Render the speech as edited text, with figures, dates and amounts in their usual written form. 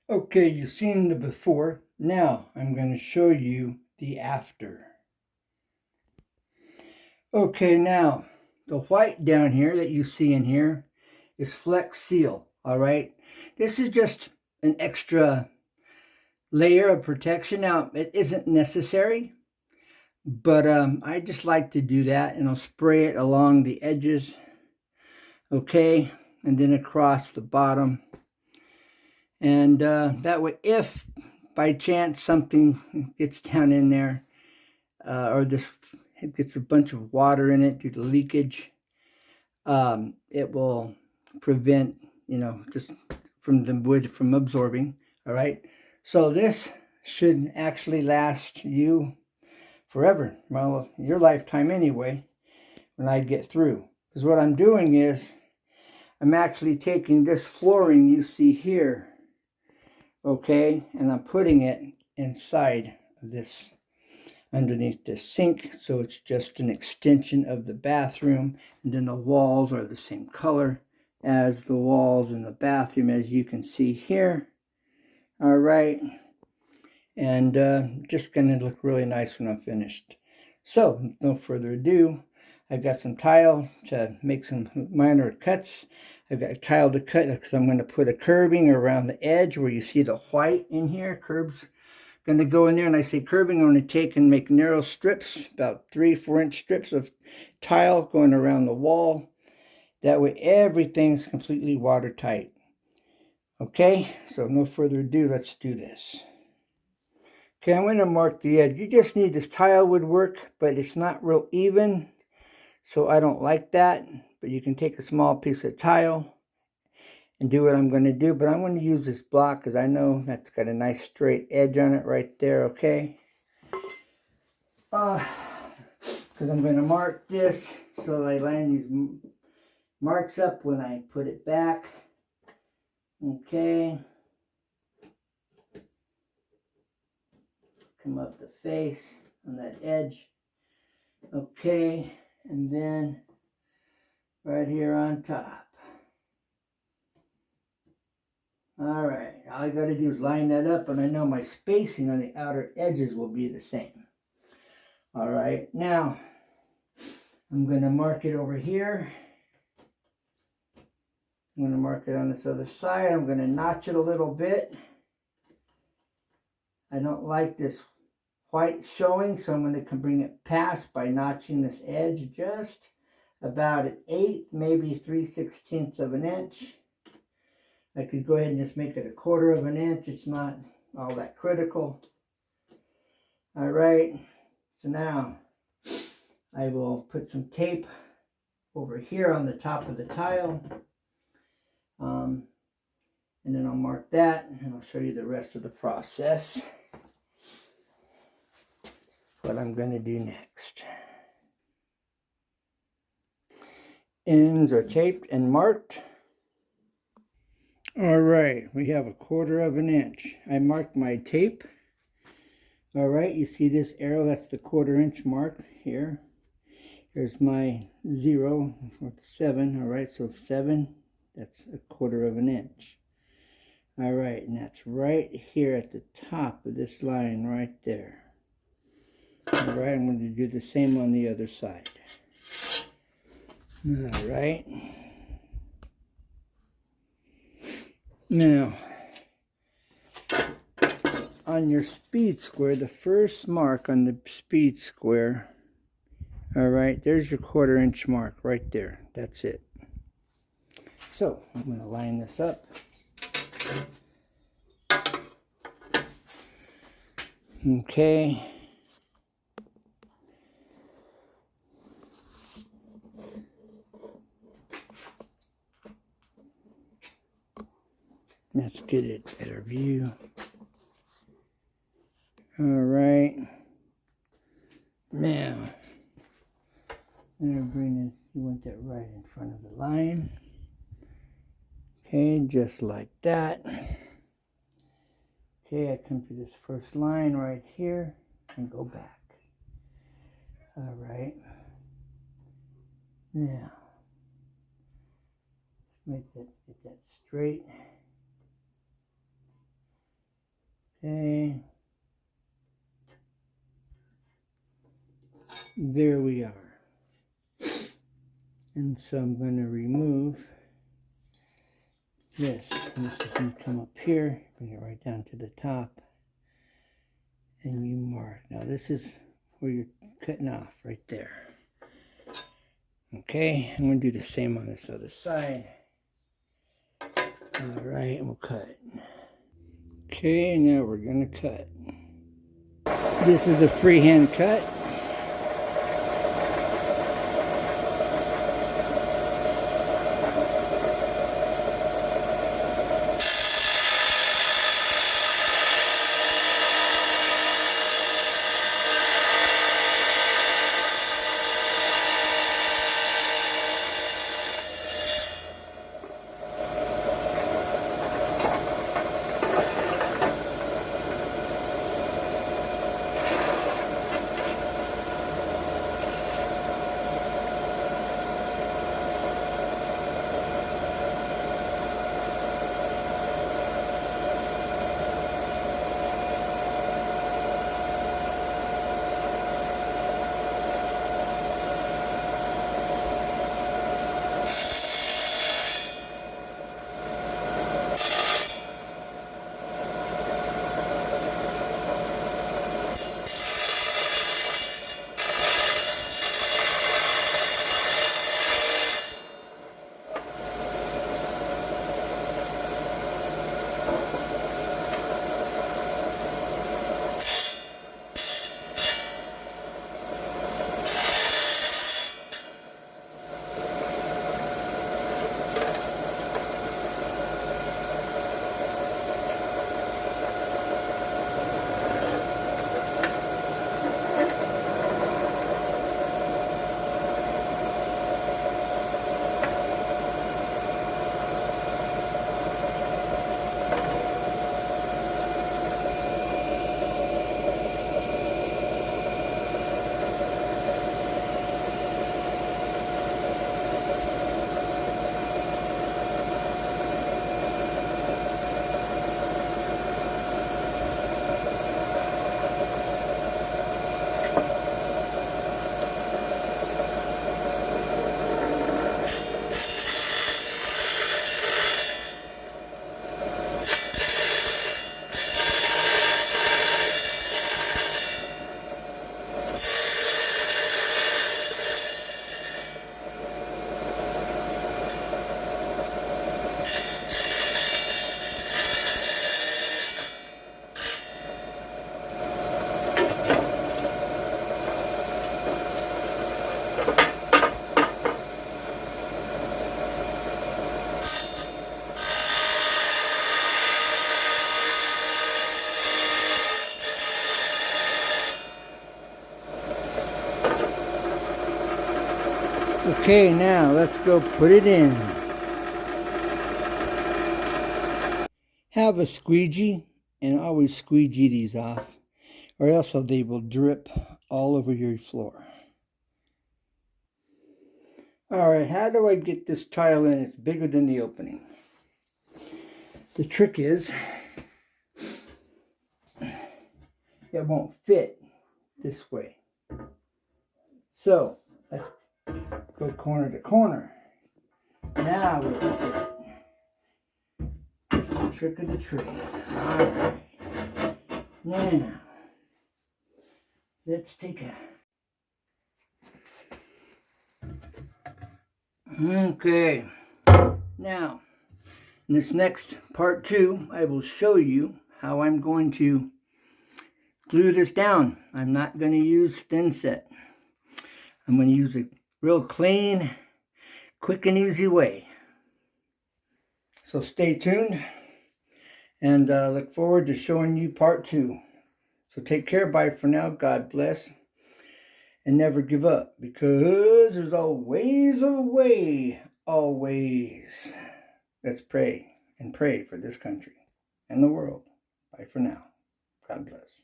Okay, you've seen the before. Now I'm going to show you the after. Okay, now the white down here that you see in here is Flex Seal. All right, this is just an extra layer of protection. Now it isn't necessary, but I just like to do that, and I'll spray it along the edges. Okay, and then across the bottom. And that way, if by chance something gets down in there, or this it gets a bunch of water in it due to leakage, it will prevent, just from the wood from absorbing. All right, so this should actually last you forever. Well, your lifetime anyway, when I get through. Because what I'm doing is I'm actually taking this flooring you see here, okay, and I'm putting it inside of this, underneath the sink, so it's just an extension of the bathroom. And then the walls are the same color as the walls in the bathroom, as you can see here. All right, and just gonna look really nice when I'm finished. So no further ado, I've got some tile to make some minor cuts. I've got tile to cut because I'm going to put a curbing around the edge where you see the white in here. Curbs going to go in there, and I say curbing, I'm going to take and make narrow strips, about 3-4 inch strips of tile going around the wall. That way everything's completely watertight. Okay, so no further ado, let's do this. Okay, I'm going to mark the edge. You just need this tile would work, but it's not real even, so I don't like that. But you can take a small piece of tile and do what I'm going to do. But I'm going to use this block because I know that's got a nice straight edge on it right there, okay? Because I'm going to mark this so I line these marks up when I put it back. Okay. Come up the face on that edge. Okay, and then right here on top. All right, all I got to do is line that up, and I know my spacing on the outer edges will be the same. All right, now I'm going to mark it over here. I'm going to mark it on this other side. I'm going to notch it a little bit. I don't like this white showing, so I'm going to bring it past by notching this edge just about an 1/8, maybe 3/16 of an inch. I could go ahead and just make it 1/4 of an inch. It's not all that critical. All right, so now I will put some tape over here on the top of the tile. And then I'll mark that, and I'll show you the rest of the process. What I'm going to do next. Ends are taped and marked. All right, we have 1/4 of an inch. I marked my tape. All right, you see this arrow? That's the 1/4 inch mark here. Here's my 0 with 7. All right, so 7, that's 1/4 of an inch. All right, and that's right here at the top of this line right there. All right, I'm going to do the same on the other side. All right. Now, on your speed square, the first mark on the speed square, all right, there's your 1/4 inch mark right there. That's it. So, I'm going to line this up. Okay. Let's get it a better view. All right. Now, I'm going to bring it, you want that right in front of the line. Okay, just like that. Okay, I come to this first line right here and go back. All right. Now, get that straight. Okay. There we are. And so I'm going to remove this. And this is going to come up here, bring it right down to the top, and you mark. Now this is where you're cutting off, right there. Okay, I'm going to do the same on this other side. All right, we'll cut. Okay, now we're going to cut. This is a freehand cut. Okay, now let's go put it in. Have a squeegee and always squeegee these off, or else they will drip all over your floor. Alright, how do I get this tile in? It's bigger than the opening. The trick is, it won't fit this way. So, let's go corner to corner. Now we'll fit. This is the trick of the trade. Alright. Now, let's take a... Okay. Now, in this next part 2, I will show you how I'm going to glue this down. I'm not going to use thin set. I'm going to use a real clean, quick and easy way. So stay tuned and look forward to showing you part 2. So take care. Bye for now. God bless. And never give up, because there's always a way. Always. Let's pray and pray for this country and the world. Bye for now. God bless.